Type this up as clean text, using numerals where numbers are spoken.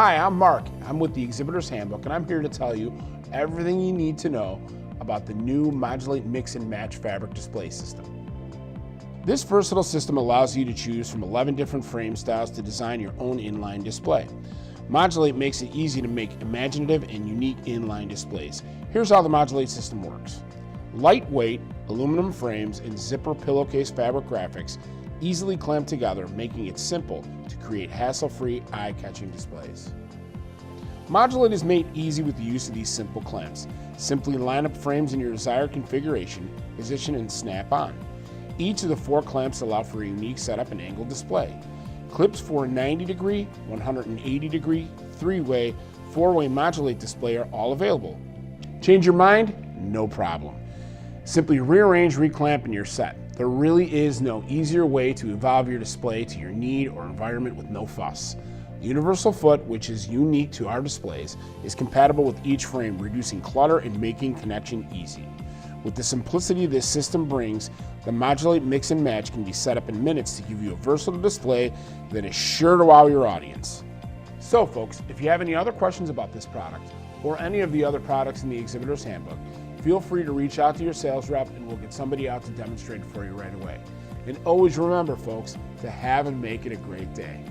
Hi, I'm Mark. I'm with the Exhibitor's Handbook, and I'm here to tell you everything you need to know about the new Modulate Mix and Match fabric display system. This versatile system allows you to choose from 11 different frame styles to design your own inline display. Modulate makes it easy to make imaginative and unique inline displays. Here's how the Modulate system works. Lightweight aluminum frames and zipper pillowcase fabric graphics easily clamp together, making it simple to create hassle-free, eye-catching displays. Modulate is made easy with the use of these simple clamps. Simply line up frames in your desired configuration, position, and snap on. Each of the 4 clamps allow for a unique setup and angle display. Clips for a 90-degree, 180-degree, 3-way, 4-way Modulate display are all available. Change your mind? No problem. Simply rearrange, reclamp, and you're set. There really is no easier way to evolve your display to your need or environment with no fuss. The universal foot, which is unique to our displays, is compatible with each frame, reducing clutter and making connection easy. With the simplicity this system brings, the Modulate Mix and Match can be set up in minutes to give you a versatile display that is sure to wow your audience. So folks, if you have any other questions about this product or any of the other products in the Exhibitor's Handbook, feel free to reach out to your sales rep and we'll get somebody out to demonstrate it for you right away. And always remember, folks, to have and make it a great day.